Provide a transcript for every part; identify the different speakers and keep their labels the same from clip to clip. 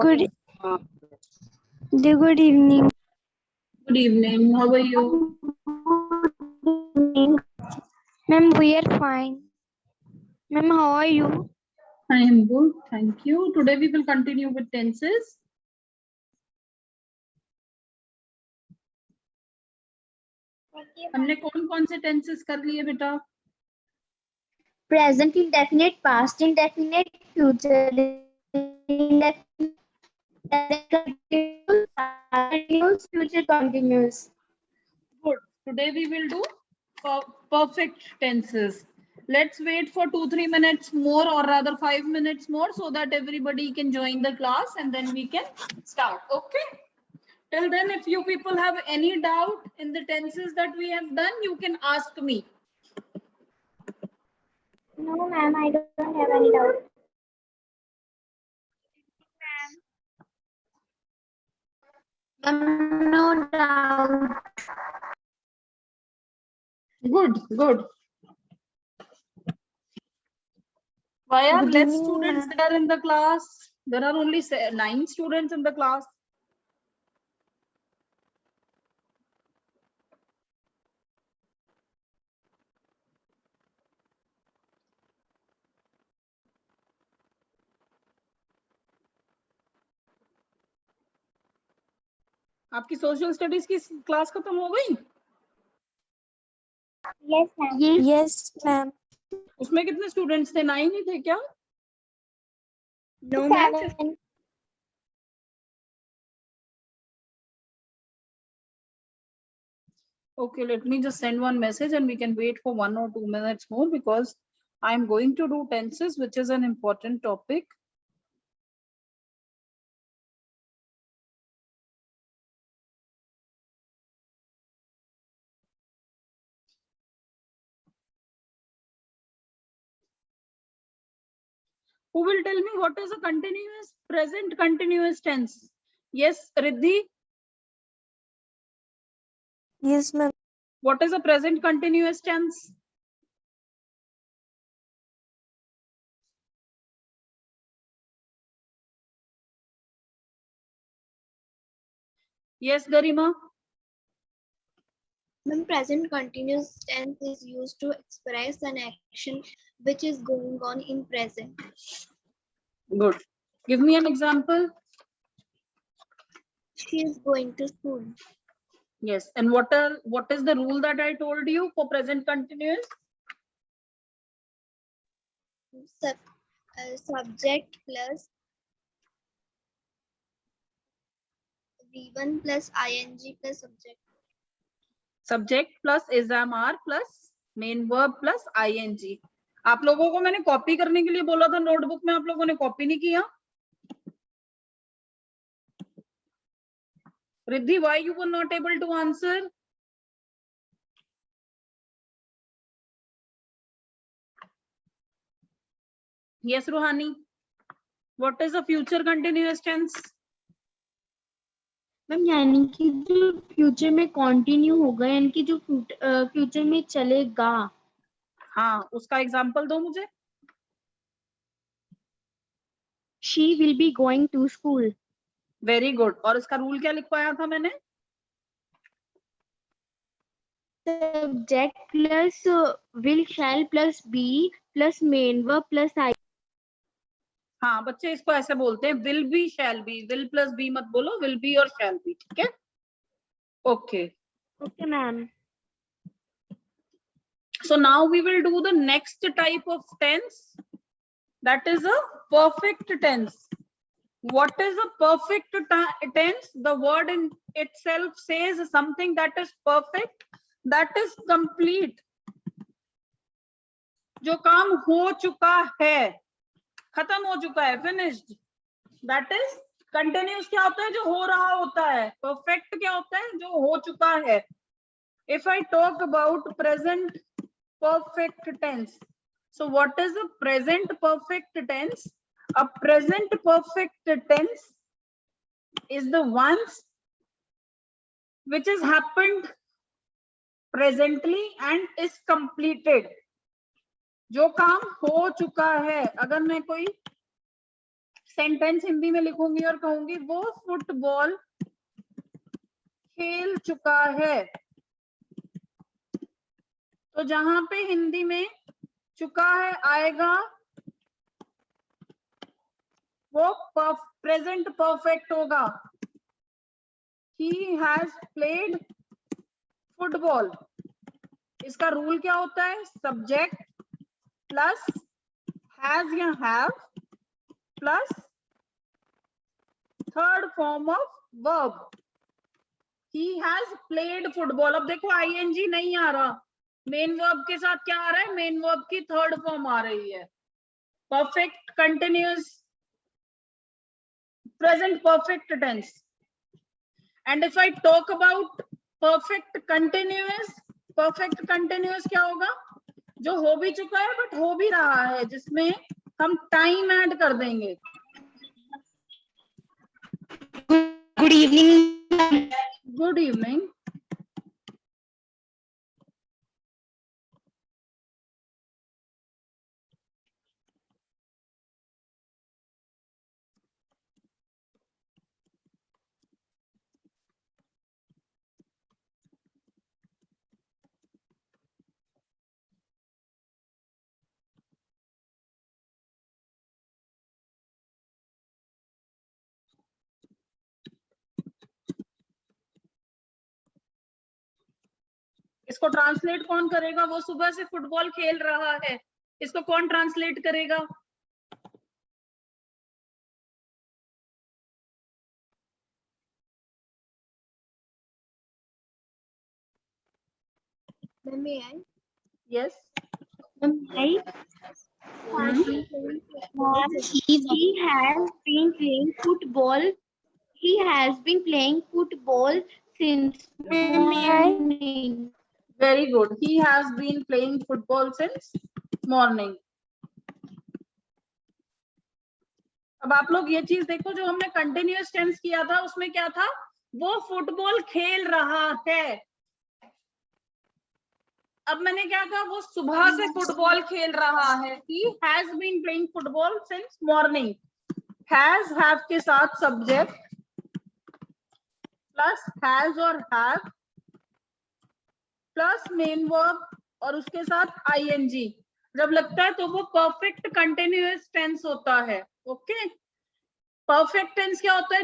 Speaker 1: Good, good evening.
Speaker 2: Good evening. How are you?
Speaker 1: Good evening. Ma'am, we are fine. Ma'am, how are you?
Speaker 2: I am good. Thank you. Today we will continue with tenses. हमने कौन से tenses कर लिए बेटा?
Speaker 1: Present indefinite, past indefinite, future indefinite, continuous, future continuous.
Speaker 2: Good. Today we will do perfect tenses. Let's wait for 2-3 minutes more, or rather 5 minutes more, so that everybody can join the class and then we can start. Okay. Till then, if you people have any doubt in the tenses that we have done, you can ask me.
Speaker 1: No, ma'am, I don't have any doubt. Ma'am, no doubt.
Speaker 2: Good, good. Why are
Speaker 1: Good
Speaker 2: less
Speaker 1: evening,
Speaker 2: students
Speaker 1: ma'am.
Speaker 2: there in the class? There are only 9 students in the class. आपकी social studies की class खत्म हो गई?
Speaker 1: Yes, ma'am. Yes, ma'am.
Speaker 2: उसमें कितने students थे? 9 ही थे क्या?
Speaker 1: No, ma'am.
Speaker 2: Okay, let me just send one message and we can wait for 1 or 2 minutes more, because I'm going to do tenses, which is an important topic. Who will tell me what is a continuous present continuous tense? Yes, Riddhi.
Speaker 1: Yes, ma'am.
Speaker 2: What is a present continuous tense? Yes, Garima.
Speaker 1: When present continuous tense is used to express an action which is going on in present.
Speaker 2: Good. Give me an example.
Speaker 1: She is going to school.
Speaker 2: Yes. And what is the rule that I told you for present continuous?
Speaker 1: Subject plus V1 plus ing plus subject.
Speaker 2: Subject plus ism are plus main verb plus ing. आप लोगों को मैंने copy करने के लिए बोला था notebook में, आप लोगों ने कॉपी नहीं किया? Riddhi, why you were not able to answer? Yes, Ruhani. What is a future continuous tense?
Speaker 1: Ma'am यानी कि जो फ्यूचर में कंटिन्यू होगा, यानी कि जो फ्यूचर में चलेगा.
Speaker 2: हाँ, उसका एग्जांपल दो मुझे.
Speaker 1: She will be going to school.
Speaker 2: Very good. और इसका रूल क्या लिखवाया था मैंने?
Speaker 1: Subject plus will shall plus be plus main verb plus I.
Speaker 2: हाँ बच्चे इसको ऐसे बोलते हैं, will be shall be. Will plus be मत बोलो, विल बी और शैल बी. ठीक है? Okay.
Speaker 1: Okay, ma'am.
Speaker 2: So now we will do the next type of tense. That is a perfect tense. What is a perfect tense? The word in itself says something that is perfect, that is complete. जो काम हो चुका है, खत्म हो चुका है, finished. That is continuous. क्या होता है? जो हो रहा होता है. Perfect क्या होता है? जो हो चुका है. If I talk about present perfect tense, so what is a present perfect tense? A present perfect tense is the ones which has happened presently and is completed. जो काम हो चुका है. अगर मैं कोई सेंटेंस हिंदी में लिखूंगी और कहूंगी वो फुटबॉल खेल चुका है। तो जहां पे हिंदी में चुका है आएगा वो प्रेजेंट परफेक्ट होगा। He has played football. इसका रूल क्या होता है? सब्जेक्ट प्लस हैज या have plus third form of verb. He has played football. अब देखो आईएनजी नहीं आ रहा, मेन वर्ब के साथ क्या आ रहा है? मेन वर्ब की थर्ड फॉर्म आ रही है, perfect continuous present perfect tense. And if I talk about perfect continuous क्या होगा? जो हो भी चुका है बट हो भी रहा है, जिसमें हम टाइम ऐड कर देंगे।
Speaker 3: Good evening.
Speaker 2: Good evening. इसको ट्रांसलेट कौन करेगा? वो सुबह से फुटबॉल खेल रहा है, इसको कौन ट्रांसलेट करेगा? Yes.
Speaker 1: He has been playing football. He has been playing football since morning.
Speaker 2: Very good. He has been playing football since morning. अब आप लोग ये चीज देखो, जो हमने कंटिन्यूअस टेंस किया था उसमें क्या था? वो फुटबॉल खेल रहा है। अब मैंने क्या कहा? वो सुबह से फुटबॉल खेल रहा है। He has been playing football since morning. Has have के साथ सब्जेक्ट प्लस हैज और हैव प्लस मेन वर्ब और उसके साथ आईएनजी जब लगता है तो वो परफेक्ट कंटिन्यूअस टेंस होता है। ओके, परफेक्ट टेंस क्या होता है?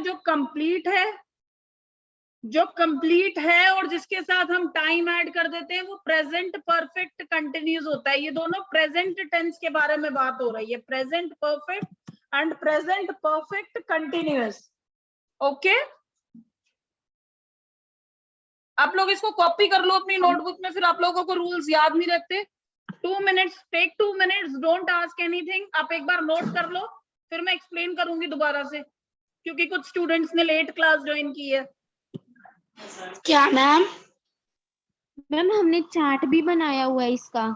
Speaker 2: जो कंप्लीट है और जिसके साथ हम टाइम ऐड कर देते हैं, वो प्रेजेंट परफेक्ट कंटिन्यूअस होता है। ये दोनों प्रेजेंट टेंस के बारे में बात हो रही है, present perfect and present perfect continuous. Okay, आप लोग इसको कॉपी कर लो अपनी नोटबुक में, फिर आप लोगों को रूल्स याद नहीं रहते। 2 minutes, take 2 minutes, don't ask anything. आप एक बार नोट कर लो, फिर मैं एक्सप्लेन करूंगी दोबारा से, क्योंकि कुछ स्टूडेंट्स ने लेट क्लास ज्वाइन की है।
Speaker 3: क्या मैम?
Speaker 1: मैम हमने चार्ट भी बनाया हुआ है इसका।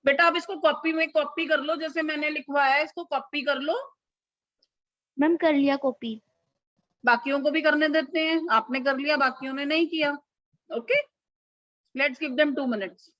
Speaker 2: बेटा आप इसको कॉपी कर लो, जैसे मैंने लिखवाया है इसको कॉपी कर लो।
Speaker 1: मैम कर लिया कॉपी।
Speaker 2: बाकियों को भी करने देते हैं, आपने कर लिया, बाकियों ने नहीं किया। Okay, let's give them 2 minutes.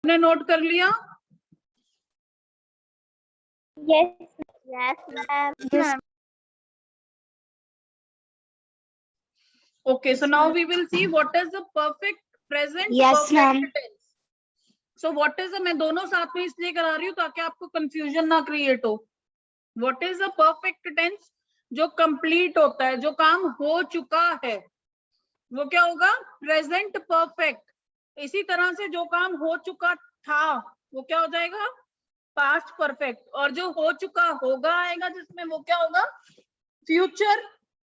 Speaker 2: आपने नोट कर लिया?
Speaker 1: Yes, ma'am.
Speaker 2: Okay, so now we will see what is the perfect present
Speaker 3: Yes,
Speaker 2: perfect
Speaker 3: ma'am.
Speaker 2: tense. So what is मैं दोनों साथ में इसलिए करा रही हूँ ताकि आपको कंफ्यूजन ना क्रिएट हो. What is a perfect tense? जो कंप्लीट होता है, जो काम हो चुका है, वो क्या होगा? Present perfect. इसी तरह से जो काम हो चुका था वो क्या हो जाएगा? Past perfect. और जो हो चुका होगा आएगा जिसमें, वो क्या होगा? Future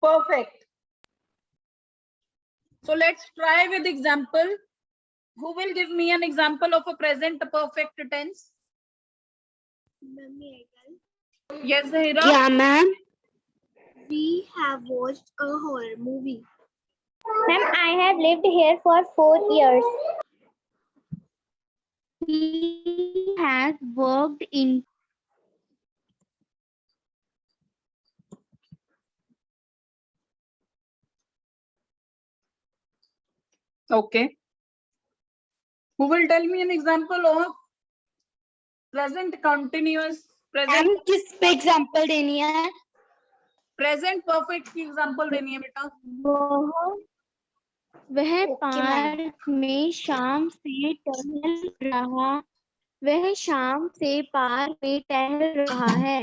Speaker 2: perfect. So let's try with example. Who will give me an example of a present perfect tense? Yes, Zahira.
Speaker 3: क्या ma'am?
Speaker 1: We have watched a horror movie. Ma'am, I have lived here for 4 years. He has worked in.
Speaker 2: Okay. Who will tell me an example of present continuous,
Speaker 3: ma'am
Speaker 2: present
Speaker 3: किस पे example देनी है?
Speaker 2: present perfect की example देनी है बेटा.
Speaker 1: वह
Speaker 3: Okay,
Speaker 1: park में शाम से टहल रहा. वह शाम से पार्क में टहल रहा है.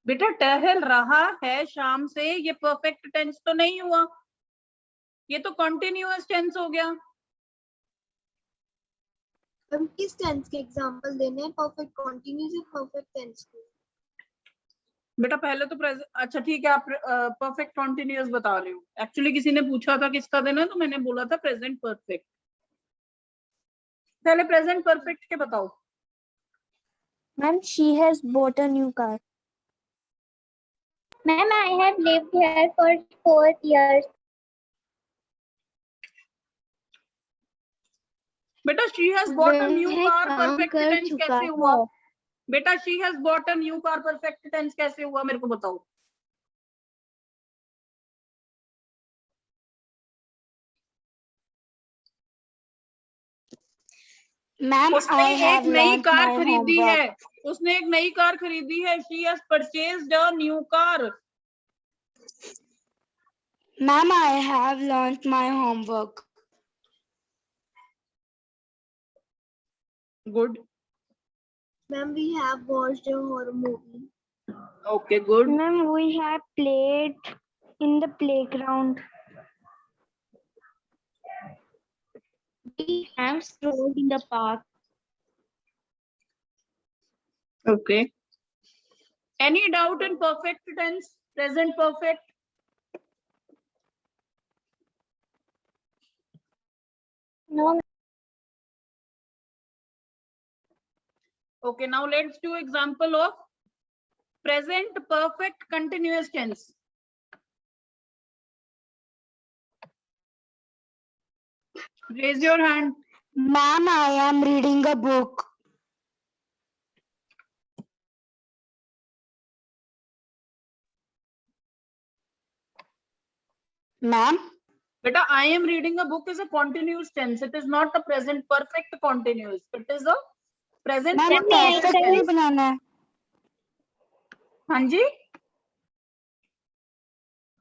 Speaker 2: बेटा टहल रहा है शाम से, ये परफेक्ट टेंस तो नहीं हुआ, ये तो कॉन्टिन्यूअस टेंस हो गया.
Speaker 1: हम किस टेंस के एग्जांपल देने हैं? परफेक्ट कंटीन्यूअस या परफेक्ट टेंस के?
Speaker 2: बेटा पहले तो अच्छा ठीक है, आप परफेक्ट कॉन्टिन्यूअस बता रहे हो. एक्चुअली किसी ने पूछा था किसका देना है, तो मैंने बोला था प्रेजेंट परफेक्ट. पहले प्रेजेंट परफेक्ट के बताओ.
Speaker 1: Ma'am, she has bought a new car. Ma'am, I have lived here for 4 years.
Speaker 2: बेटा she has bought a new
Speaker 1: वह
Speaker 2: कार
Speaker 1: काम
Speaker 2: परफेक्ट
Speaker 1: कर
Speaker 2: टेंस
Speaker 1: चुका
Speaker 2: कैसे हुआ?
Speaker 1: है.
Speaker 2: बेटा she has bought a new car perfect tense कैसे हुआ, मेरे को बताओ.
Speaker 3: मैम
Speaker 2: उसने
Speaker 3: आई
Speaker 2: एक
Speaker 3: हैव
Speaker 2: नई
Speaker 3: लर्नड
Speaker 2: कार
Speaker 3: माय
Speaker 2: खरीदी है.
Speaker 3: होमवर्क.
Speaker 2: उसने एक नई कार खरीदी है. She has purchased a new car.
Speaker 3: Ma'am I have learned my homework.
Speaker 2: Good.
Speaker 1: Ma'am, we have watched a horror movie.
Speaker 2: Okay good.
Speaker 1: Ma'am, we have played in the playground. We have strolled in the park.
Speaker 2: Okay. Any doubt in perfect tense, present perfect?
Speaker 1: No.
Speaker 2: Okay, now let's do example of present perfect continuous tense. Raise your hand.
Speaker 3: Ma'am I am reading a book. Ma'am
Speaker 2: Beta, I am reading a book is a continuous tense. It is not a present perfect continuous. It is a present
Speaker 3: ma'am
Speaker 2: continuous
Speaker 3: perfect नहीं
Speaker 2: tense.
Speaker 3: बनाना है.
Speaker 2: हाँ जी.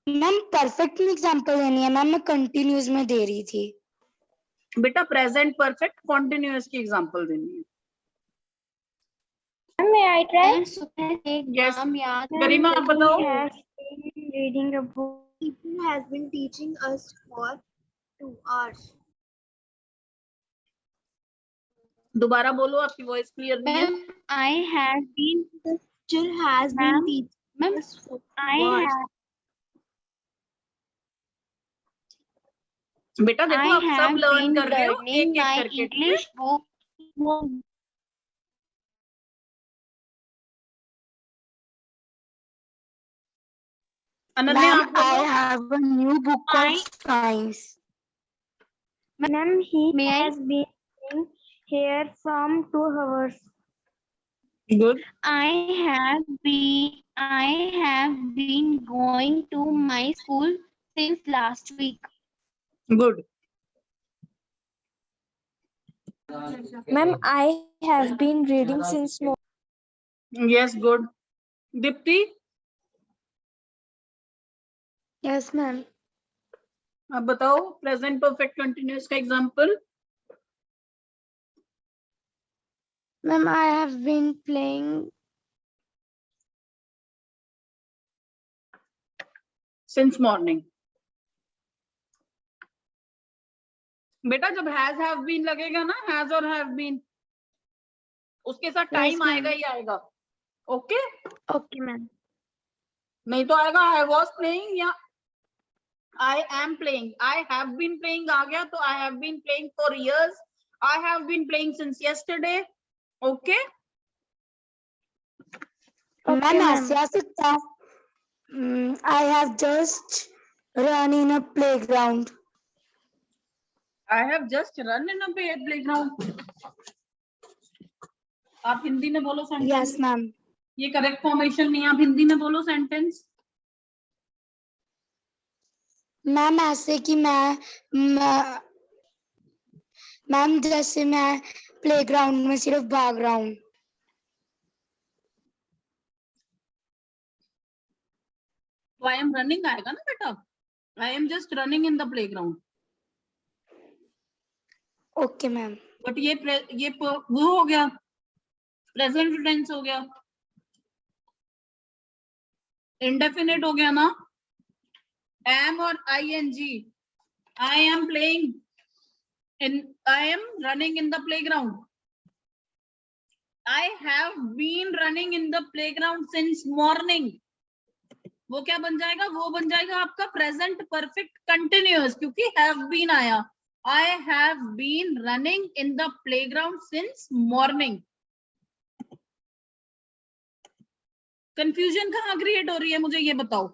Speaker 3: Ma'am perfect में example देनी है. Ma'am मैं continuous में दे रही थी.
Speaker 2: बेटा प्रेजेंट परफेक्ट कॉन्टिन्यूअस की एग्जांपल देनी है.
Speaker 1: May I try?
Speaker 2: Yes. गरिमा आप बताओ.
Speaker 1: Reading a book. He has been teaching us for 2 hours.
Speaker 2: दोबारा बोलो, आपकी वॉइस क्लियर नहीं है.
Speaker 1: I have been. The teacher has been teaching us for 2 hours.
Speaker 2: बेटा देखो आप सब लर्न कर रहे हो एक एक
Speaker 1: my
Speaker 2: करके.
Speaker 1: English book.
Speaker 2: अनन्या
Speaker 3: मैम
Speaker 2: आप बोलो.
Speaker 3: I have a new book of science.
Speaker 1: Ma'am, he has been here from 2 hours.
Speaker 2: Good.
Speaker 1: I have been going to my school since last week.
Speaker 2: Good.
Speaker 1: Ma'am, I have been reading since morning.
Speaker 2: Yes, good. Dipti.
Speaker 1: Yes, ma'am.
Speaker 2: अब बताओ present perfect continuous का example.
Speaker 1: Ma'am, I have been playing
Speaker 2: since morning. बेटा जब has have been लगेगा ना, has और have been, उसके साथ टाइम
Speaker 1: ma'am.
Speaker 2: आएगा ही आएगा। Okay
Speaker 1: Okay, ma'am.
Speaker 2: नहीं तो आएगा आई वॉज प्लेइंग या I am playing. I have been playing आ गया तो I have been playing for years, I have been playing since yesterday. Okay
Speaker 1: Okay,
Speaker 3: ma'am
Speaker 1: ma'am.
Speaker 3: ऐसे आ सकता है I have just run in a playground.
Speaker 2: I have just run in a playground. आप हिंदी में बोलो सेंटेंस।
Speaker 3: Yes ma'am.
Speaker 2: ये correct formation नहीं, आप हिंदी में बोलो सेंटेंस।
Speaker 3: मैम ऐसे कि मैम जैसे मैं प्लेग्राउंड में सिर्फ भाग रहा हूँ।
Speaker 2: तो आई एम रनिंग आएगा ना बेटा, I am just running in the playground.
Speaker 3: Okay ma'am.
Speaker 2: But ये वो हो गया, प्रेजेंट टेंस हो गया, इंडेफिनिट हो गया ना, एम और ING. I am playing in, I am running in the playground, I have been running in the playground since morning. वो क्या बन जाएगा, वो बन जाएगा आपका प्रेजेंट परफेक्ट कंटिन्यूअस, क्योंकि हैव बीन आया। I have been running in the playground since morning. Confusion कहाँ क्रिएट हो रही है, मुझे ये बताओ।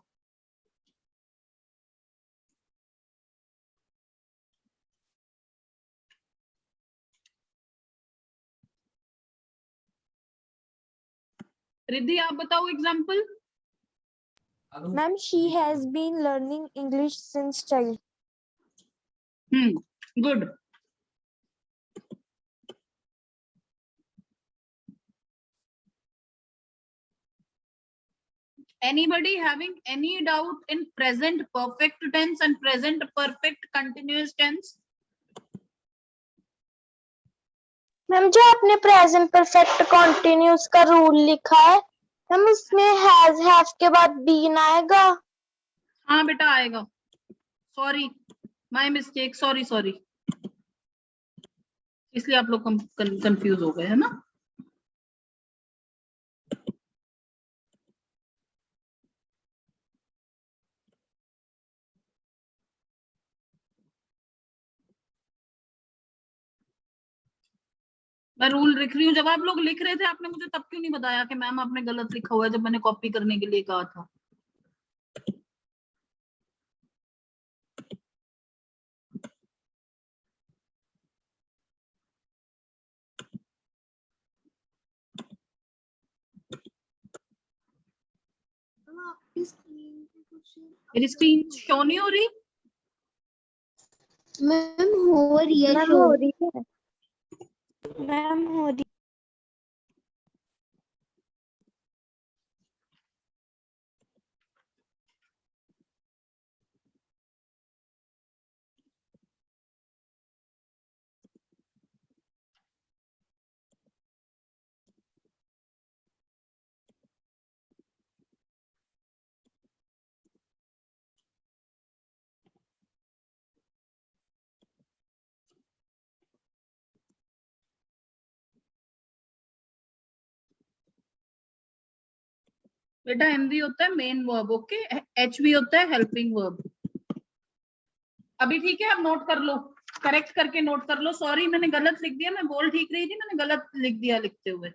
Speaker 2: रिद्धि आप बताओ example.
Speaker 1: Ma'am, she has been learning English since child.
Speaker 2: Good. Anybody having any doubt in present perfect tense and present perfect continuous tense?
Speaker 1: Ma'am जो आपने प्रेजेंट परफेक्ट कॉन्टिन्यूस का रूल लिखा है मैम उसमें हैज हैव के बाद been आएगा।
Speaker 2: हाँ बेटा आएगा, sorry my mistake, sorry sorry, इसलिए आप लोग कंफ्यूज हो गए है ना। मैं रूल लिख रही हूँ, जब आप लोग लिख रहे थे आपने मुझे तब क्यों नहीं बताया कि मैम आपने गलत लिखा हुआ है, जब मैंने कॉपी करने के लिए कहा था। मेरी स्क्रीन शो नहीं हो रही।
Speaker 1: मैम हो रही है, मैम हो रही है, मैम हो रही।
Speaker 2: बेटा एम भी होता है मेन वर्ब, ओके, एच भी होता है हेल्पिंग वर्ब। अभी ठीक है, अब नोट कर लो, करेक्ट करके नोट कर लो। सॉरी मैंने गलत लिख दिया, मैं बोल ठीक रही थी, मैंने गलत लिख दिया लिखते हुए।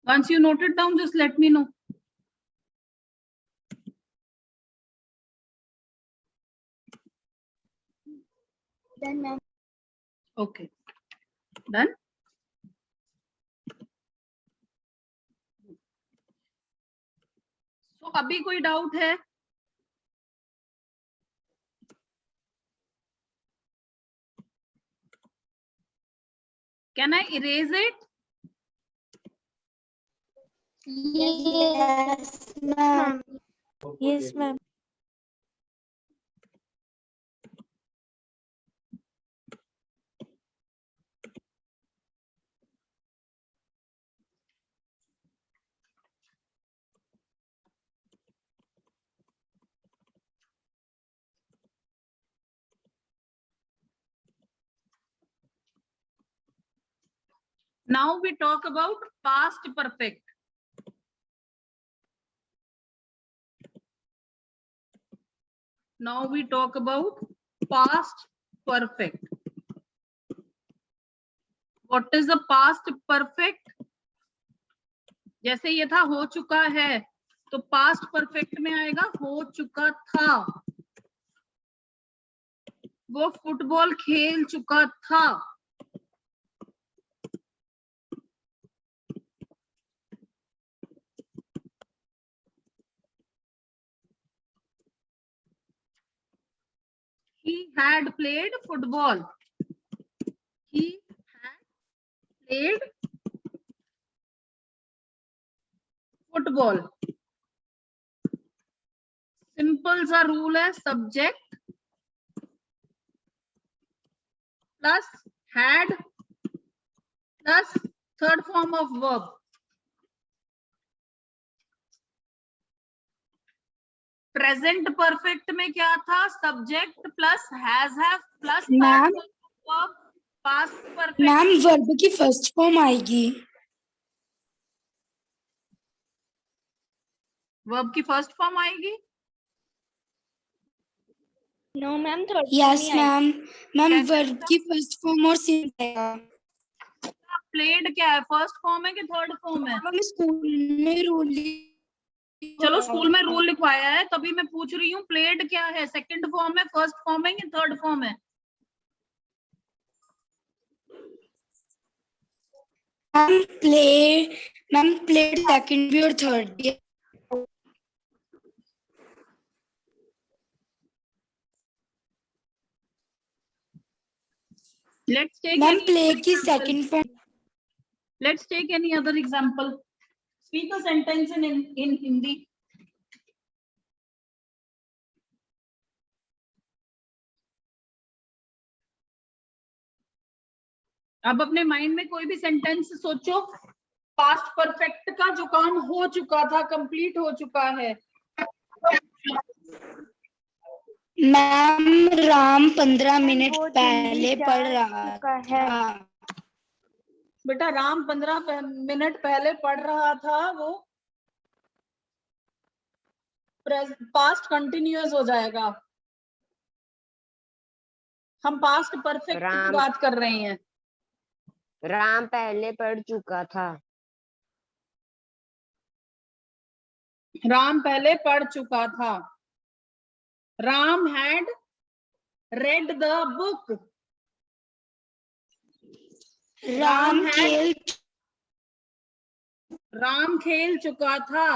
Speaker 2: Once you note it down, just let me know.
Speaker 1: Done, ma'am.
Speaker 2: Okay, done. So अभी कोई डाउट है? Can I erase it?
Speaker 1: Yes, ma'am. Yes, ma'am.
Speaker 2: Now we talk about past perfect. Now we talk about past perfect. What is the past perfect? जैसे ये था हो चुका है, तो पास्ट परफेक्ट में आएगा हो चुका था, वो फुटबॉल खेल चुका था। He had played football. He had played football. Simple सा रूल है, subject plus had plus third form of verb. Present perfect में क्या था? Subject plus has have plus
Speaker 3: ma'am
Speaker 2: verb. Past perfect
Speaker 3: ma'am verb की first form आएगी।
Speaker 2: Verb की first form आएगी।
Speaker 1: No, ma'am. Third
Speaker 3: yes
Speaker 1: में आएगी।
Speaker 3: मैम मैम वर्ब की फर्स्ट फॉर्म और सेम आएगा।
Speaker 2: प्लेड क्या है, फर्स्ट फॉर्म है कि थर्ड फॉर्म है?
Speaker 3: हमें स्कूल में रूल
Speaker 2: चलो स्कूल में रूल लिखवाया है, तभी मैं पूछ रही हूँ प्लेड क्या है, सेकंड फॉर्म है, फर्स्ट फॉर्म है कि थर्ड फॉर्म है?
Speaker 3: मैम प्लेड सेकंड भी और थर्ड भी।
Speaker 2: Let's take
Speaker 3: ma'am
Speaker 2: any
Speaker 3: play
Speaker 2: other
Speaker 3: की
Speaker 2: example.
Speaker 3: Second form.
Speaker 2: Let's take any other example. Speak a sentence in Hindi. अब अपने माइंड में कोई भी सेंटेंस सोचो, पास्ट परफेक्ट का जो काम हो चुका था, कंप्लीट हो चुका है।
Speaker 3: मैम राम 15 मिनट
Speaker 1: वो
Speaker 3: पहले
Speaker 1: दिल्ली
Speaker 3: पढ़
Speaker 1: जा
Speaker 3: रहा
Speaker 1: चुका है।
Speaker 3: था।
Speaker 2: बेटा राम 15 मिनट पहले पढ़ रहा था, वो पास्ट कंटिन्यूअस हो जाएगा। हम पास्ट परफेक्ट की बात कर रहे हैं।
Speaker 4: राम पहले पढ़ चुका था।
Speaker 2: राम पहले पढ़ चुका था। Ram had read the book. Ram खेल चुका था।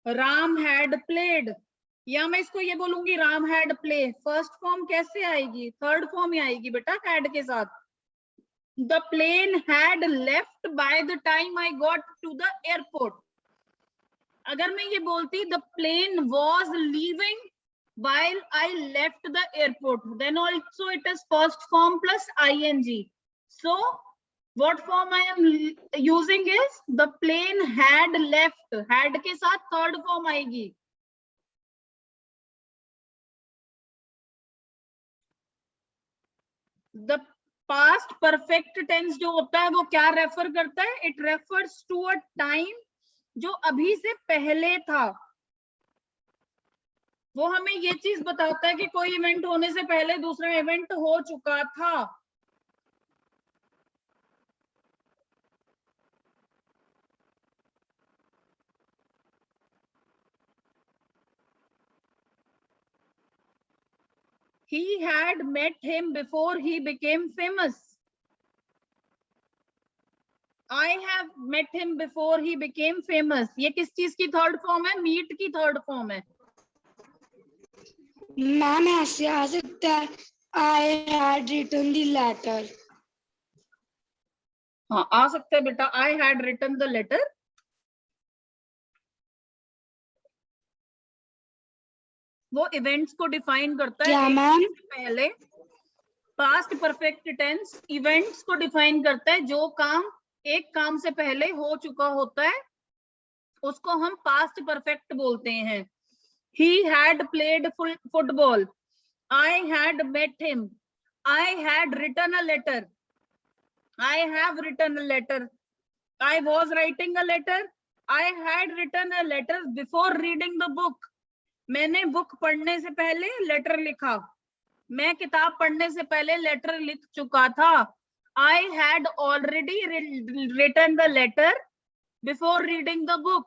Speaker 2: Ram had played. या मैं इसको ये बोलूंगी Ram had play. First form कैसे आएगी? थर्ड फॉर्म ही आएगी बेटा हैड के साथ। The plane had left by the time I got to the airport. अगर मैं ये बोलती the plane was leaving while I left the airport, then also it is first form plus ing. So what form I am using is the plane had left. Had के साथ third form आएगी। The past perfect tense जो होता है वो क्या refer करता है? It refers to a time जो अभी से पहले था। वो हमें ये चीज बताता है कि कोई इवेंट होने से पहले दूसरा इवेंट हो चुका था। He had met him before he became famous. I have met him before he became famous. ये किस चीज की थर्ड फॉर्म है? मीट की थर्ड फॉर्म है.
Speaker 3: मैम ऐसे आ सकता है, I had written the letter.
Speaker 2: हाँ आ सकता है बेटा. I had written the letter. वो इवेंट्स को डिफाइन करता है.
Speaker 3: क्या मैम?
Speaker 2: पहले पास्ट परफेक्ट टेंस इवेंट्स को डिफाइन करता है. जो काम एक काम से पहले हो चुका होता है उसको हम पास्ट परफेक्ट बोलते हैं. He had played football. I had met him. I had written a letter. I have written a letter. I was writing a letter. I had written a letter before reading the book. मैंने book पढ़ने से पहले letter लिखा. मैं किताब पढ़ने से पहले लेटर लिख चुका था. I had already written the letter before reading the book.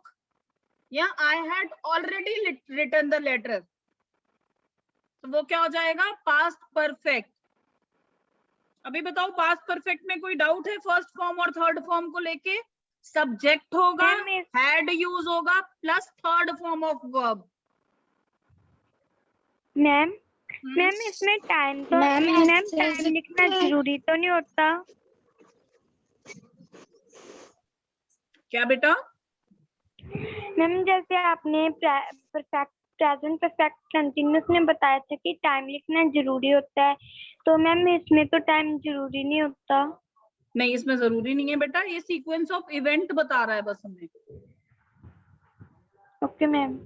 Speaker 2: Yeah, I had already written the letter. तो वो क्या हो जाएगा? Past perfect. अभी बताओ पास्ट परफेक्ट में कोई डाउट है फर्स्ट फॉर्म और थर्ड फॉर्म को लेके? सब्जेक्ट होगा, हैड यूज होगा plus third form of verb.
Speaker 5: Ma'am इसमें टाइम तो
Speaker 3: मैम,
Speaker 5: टाइम लिखना जरूरी तो नहीं होता?
Speaker 2: क्या बेटा?
Speaker 5: मैम जैसे आपने प्रेजेंट परफेक्ट कंटिन्यूअस में बताया था कि टाइम लिखना जरूरी होता है, तो मैम इसमें तो टाइम जरूरी नहीं होता.
Speaker 2: नहीं इसमें जरूरी नहीं है बेटा. ये सीक्वेंस ऑफ इवेंट बता रहा है बस हमें.
Speaker 5: Okay ma'am.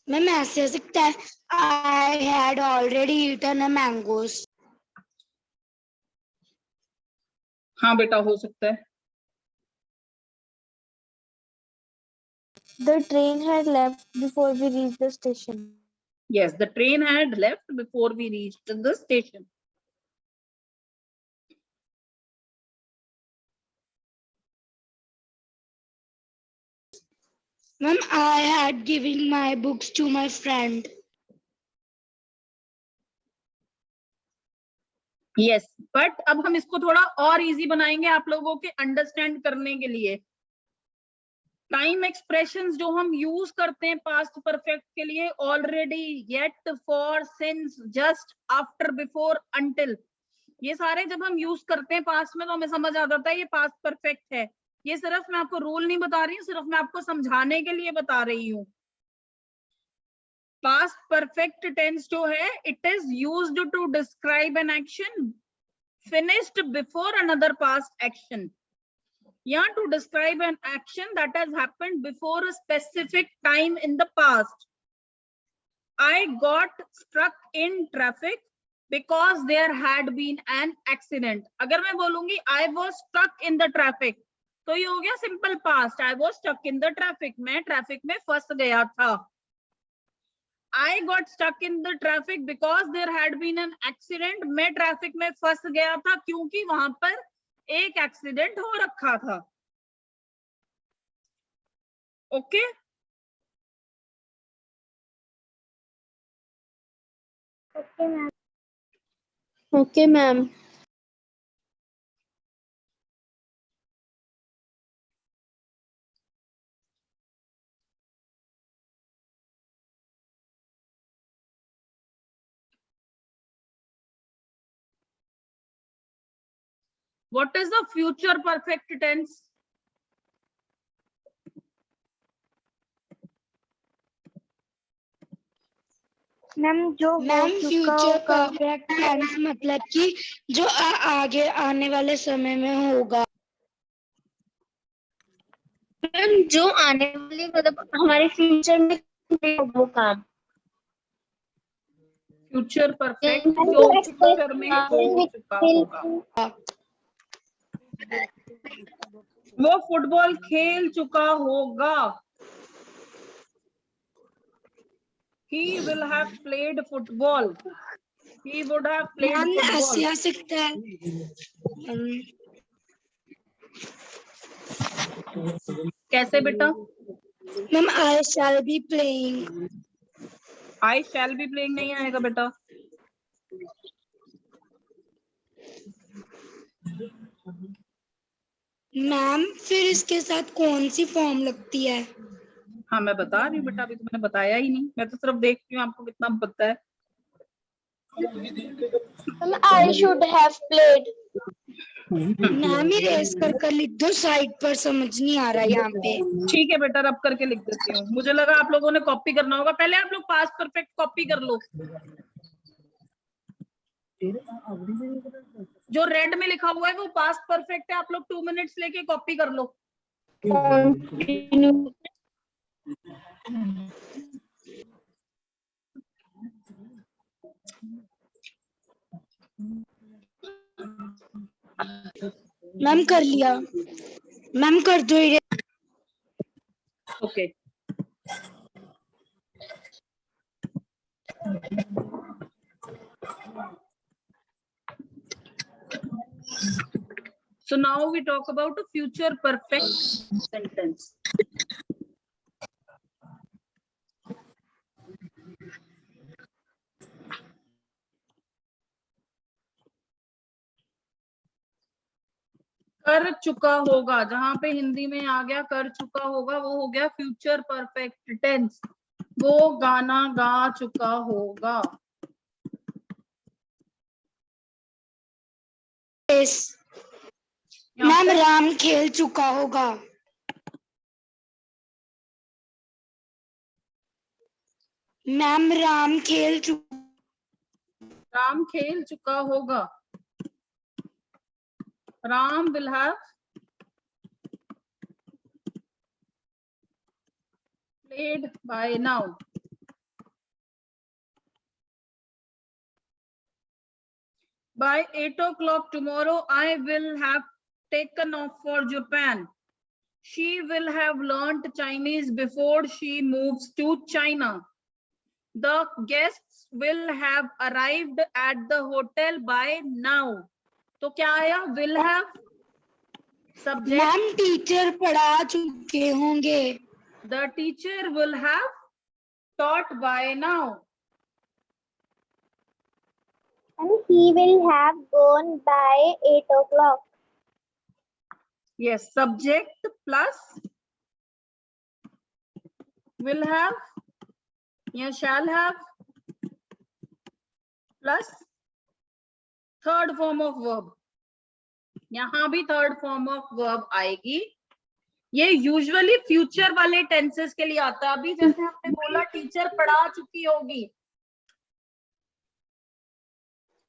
Speaker 3: मैम ऐसे हो सकता है, I had already eaten a mangoes.
Speaker 2: हाँ बेटा हो सकता है.
Speaker 1: The train had left before we reached the station.
Speaker 2: Yes, the train had left before we reached the station.
Speaker 3: Ma'am, I had given my books to my friend.
Speaker 2: Yes, but अब हम इसको थोड़ा और इजी बनाएंगे आप लोगों के understand करने के लिए. टाइम एक्सप्रेशंस जो हम यूज करते हैं पास्ट परफेक्ट के लिए, already, yet, for, since, just, after, before, until, ये सारे जब हम यूज करते हैं पास्ट में तो हमें समझ आ जाता है ये पास्ट परफेक्ट है. ये सिर्फ मैं आपको रूल नहीं बता रही हूँ, सिर्फ मैं आपको समझाने के लिए बता रही हूँ. पास्ट परफेक्ट टेंस जो है, it is used to describe an action finished before another past action. Yeah, to describe an action that has happened before a specific time in the past. I got stuck in traffic because there had been an accident. अगर मैं बोलूंगी I was stuck in the traffic, तो ये हो गया simple past. I was stuck in the traffic. मैं traffic में फंस गया था. I got stuck in the traffic because there had been an accident. मैं ट्रैफिक में फंस गया था क्योंकि वहां पर एक एक्सीडेंट हो रखा था. Okay
Speaker 5: okay ma'am.
Speaker 1: Okay, ma'am.
Speaker 2: what is the future perfect tense?
Speaker 5: Ma'am जो हो
Speaker 3: मैम
Speaker 5: चुका
Speaker 3: फ्यूचर
Speaker 5: होगा.
Speaker 3: परफेक्ट टेंस मतलब कि जो आगे आने वाले समय में होगा.
Speaker 1: मैम जो आने वाले मतलब हमारे फ्यूचर में वो काम.
Speaker 2: फ्यूचर परफेक्ट जो फ्यूचर में हो चुका होगा. वो फुटबॉल खेल चुका होगा. He will have played football. He would have played
Speaker 3: ma'am
Speaker 2: football.
Speaker 3: ऐसे आ सकता है,
Speaker 2: कैसे बेटा?
Speaker 3: Ma'am I shall be playing.
Speaker 2: I shall be playing नहीं आएगा बेटा।
Speaker 3: मैम फिर इसके साथ कौन सी फॉर्म लगती है?
Speaker 2: हाँ मैं बता रही हूँ बेटा, अभी तो मैंने बताया ही नहीं, मैं तो सिर्फ देखती हूँ आपको कितना पता है।
Speaker 1: Ma'am I should have played.
Speaker 3: Ma'am erase कर लिख दो, साइड पर समझ नहीं आ रहा यहाँ पे।
Speaker 2: ठीक है बेटा, रब करके लिख देती हूँ, मुझे लगा आप लोगों ने कॉपी करना होगा, पहले आप लोग पास्ट परफेक्ट कॉपी कर लो। जो रेड में लिखा हुआ है वो पास्ट परफेक्ट है, आप लोग 2 मिनट्स लेके कॉपी कर लो।
Speaker 3: मैम कर लिया, मैम कर दो erase.
Speaker 2: Okay so now we talk about a future perfect sentence. कर चुका होगा, जहां पे हिंदी में आ गया कर चुका होगा वो हो गया फ्यूचर परफेक्ट टेंस। वो गाना गा चुका होगा।
Speaker 3: मैम राम खेल चुका होगा। मैम राम खेल
Speaker 2: चुका होगा। Ram will have played by now. By 8 o'clock tomorrow, I will have taken off for Japan. She will have learnt Chinese before she moves to China. The guests will have arrived at the hotel by now. तो क्या आया? Will have subject.
Speaker 3: Ma'am teacher पढ़ा चुके होंगे।
Speaker 2: The teacher will have taught by now.
Speaker 5: And he will have gone by 8 o'clock.
Speaker 2: Yes, subject plus will have या shall have plus third form of verb. यहाँ भी third form of verb आएगी। ये usually future वाले tenses के लिए आता है। अभी जैसे हमने बोला टीचर पढ़ा चुकी होगी,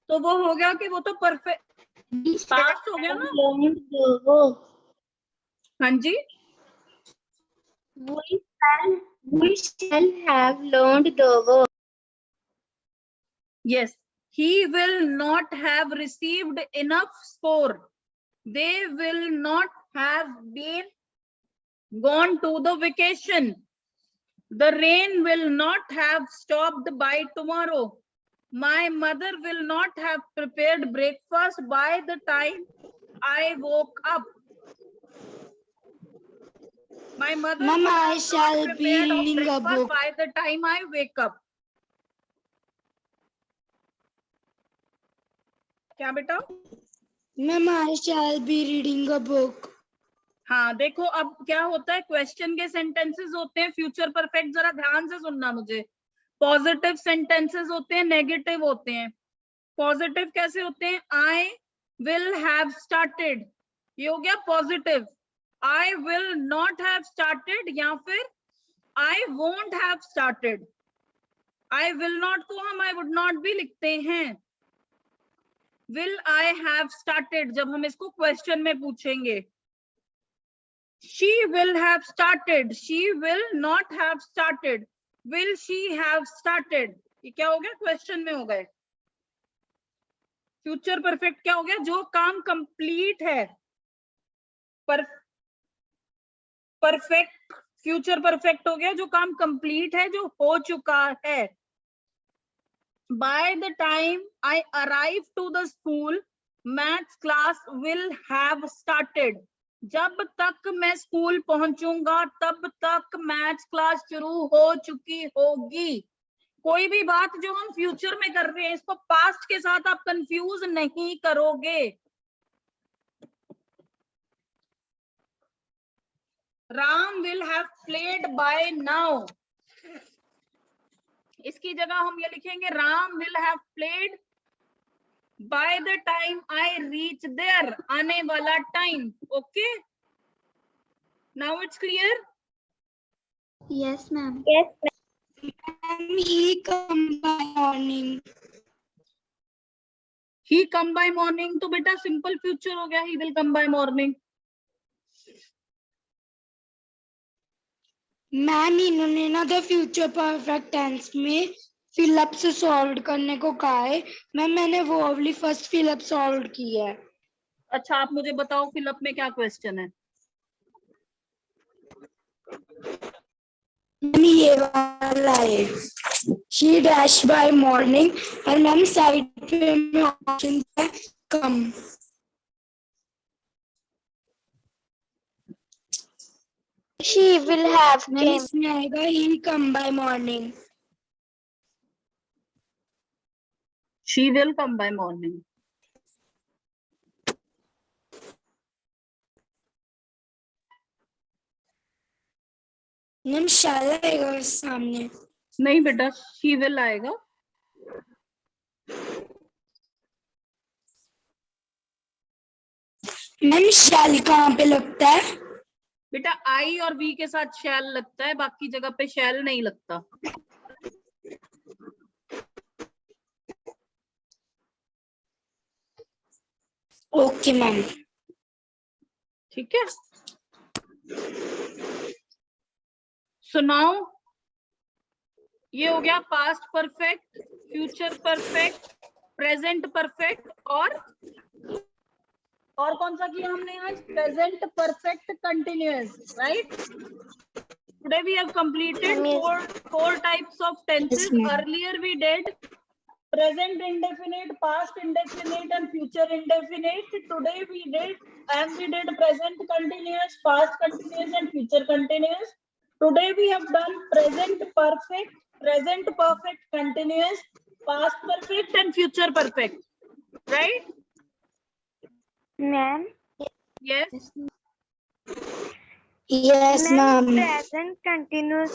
Speaker 2: तो वो हो गया कि वो तो परफेक्ट पास्ट हो गया ना। हाँ जी,
Speaker 5: We shall have learned the verb.
Speaker 2: yes, he will not have received enough score. They will not have been gone to the vacation. The rain will not have stopped by tomorrow. My mother will not have prepared breakfast by the time I woke up. My mother
Speaker 3: Ma'am,
Speaker 2: will
Speaker 3: I
Speaker 2: have
Speaker 3: shall
Speaker 2: not
Speaker 3: be
Speaker 2: prepared of
Speaker 3: reading a
Speaker 2: breakfast
Speaker 3: book.
Speaker 2: by the time I wake up. क्या बेटा?
Speaker 3: Ma'am I shall be reading a book.
Speaker 2: हाँ देखो अब क्या होता है, question के sentences होते हैं फ्यूचर परफेक्ट, जरा ध्यान से सुनना मुझे। पॉजिटिव सेंटेंसेस होते हैं, नेगेटिव होते हैं। पॉजिटिव कैसे होते हैं? आई विल हैव स्टार्टेड, ये हो गया positive. I will not have started या फिर I won't have started. I will not को हम आई वुड नॉट भी लिखते हैं। विल आई हैव स्टार्टेड जब हम इसको क्वेश्चन में पूछेंगे। She will have started, she will not have started, will she have started, ये क्या हो गया? क्वेश्चन में हो गए। फ्यूचर परफेक्ट क्या हो गया? जो काम कंप्लीट है। परफेक्ट फ्यूचर परफेक्ट हो गया जो काम कंप्लीट है, जो हो चुका है। By the time I arrive to the school, maths class will have started. जब तक मैं स्कूल पहुंचूंगा तब तक मैथ्स क्लास शुरू हो चुकी होगी। कोई भी बात जो हम फ्यूचर में कर रहे हैं इसको पास्ट के साथ आप कंफ्यूज नहीं करोगे। Ram will have played by now, इसकी जगह हम ये लिखेंगे Ram will have played by the time I reach there, आने वाला time. Okay, now it's clear.
Speaker 1: Yes, ma'am.
Speaker 5: Yes,
Speaker 3: And he come by morning.
Speaker 2: He come by morning, तो बेटा simple future हो गया, he will come by morning.
Speaker 3: Ma'am इन्होंने ना the future perfect tense में fill up से सॉल्व करने को कहा है। मैम मैंने वो ओनली फर्स्ट फिलअप सॉल्व की है।
Speaker 2: अच्छा, आप मुझे बताओ फिलअप में क्या क्वेश्चन है।
Speaker 3: मैम ये वाला है, शी डैश बाय मॉर्निंग, और मैम साइड पे में ऑप्शन है come.
Speaker 1: She will have
Speaker 3: ma'am
Speaker 1: came.
Speaker 3: इसमें आएगा ही come by morning.
Speaker 2: She will come by morning.
Speaker 3: Ma'am shall आएगा सामने।
Speaker 2: नहीं बेटा, शी विल आएगा।
Speaker 3: मैम शैल कहाँ पे लगता है?
Speaker 2: बेटा आई और वी के साथ शैल लगता है, बाकी जगह पे शैल नहीं लगता।
Speaker 3: Okay ma'am.
Speaker 2: ठीक है, सुनाओ। ये हो गया past perfect, future perfect, present perfect, और कौन सा किया हमने आज? Present perfect continuous, right. Today we have completed four types of tenses.
Speaker 3: Yes, ma'am.
Speaker 2: Earlier we did present indefinite, past indefinite and future indefinite. Today we did present continuous, past continuous and future continuous. Today we have done present perfect continuous, past perfect and future perfect, right?
Speaker 5: ma'am.
Speaker 2: Yes.
Speaker 3: Yes
Speaker 5: ma'am
Speaker 3: ma'am.
Speaker 5: Present continuous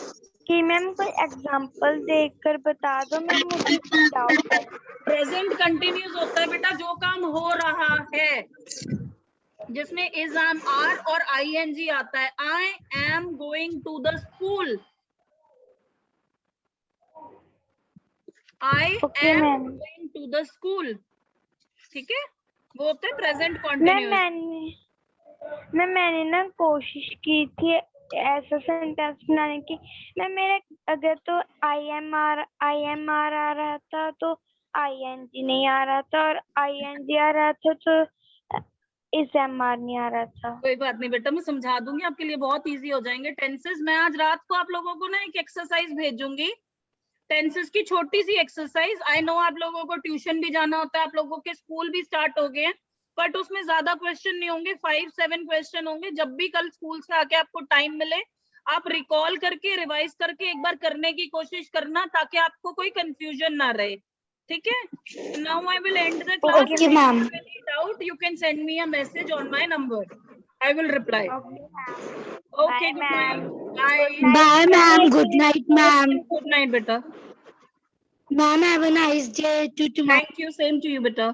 Speaker 5: की ma'am कोई example देकर बता दो ma'am, मुझे doubt है।
Speaker 2: Present continuous होता है बेटा जो काम हो रहा है, जिसमें इज, एम, आर और आईएनजी आता है। I am going to the school, I
Speaker 5: okay
Speaker 2: am
Speaker 5: ma'am.
Speaker 2: Going to the school. ठीक है, वो होता है प्रेजेंट
Speaker 5: मैम
Speaker 2: कंटिन्यूस।
Speaker 5: मैंने ना कोशिश की थी ऐसा सेंटेंस बनाने की। मैम मेरे अगर तो आई एम आर आ रहा था तो ING नहीं आ रहा था, और ING आ रहा था तो इस एम आर नहीं आ रहा था।
Speaker 2: कोई बात नहीं बेटा, मैं समझा दूंगी, आपके लिए बहुत इजी हो जाएंगे टेंसेस। मैं आज रात को आप लोगों को ना एक एक्सरसाइज भेजूंगी, टेंसेस की छोटी सी एक्सरसाइज। आई नो आप लोगों को ट्यूशन भी जाना होता है, आप लोगों के स्कूल भी स्टार्ट हो गए हैं, बट उसमें ज्यादा क्वेश्चन नहीं होंगे, 5-7 क्वेश्चन होंगे। जब भी कल स्कूल से आके आपको टाइम मिले, आप रिकॉल करके रिवाइज करके एक बार करने की कोशिश करना, ताकि आपको कोई कंफ्यूजन ना रहे। ठीक है, now I will end the class.
Speaker 3: Okay, ma'am.
Speaker 2: Doubt you can send me a message on my number, I will reply. Okay, good night.
Speaker 3: Bye ma'am, good night ma'am.
Speaker 2: Good night बेटा।
Speaker 3: Ma'am have a nice day to tomorrow.
Speaker 2: Thank you, same to you बेटा।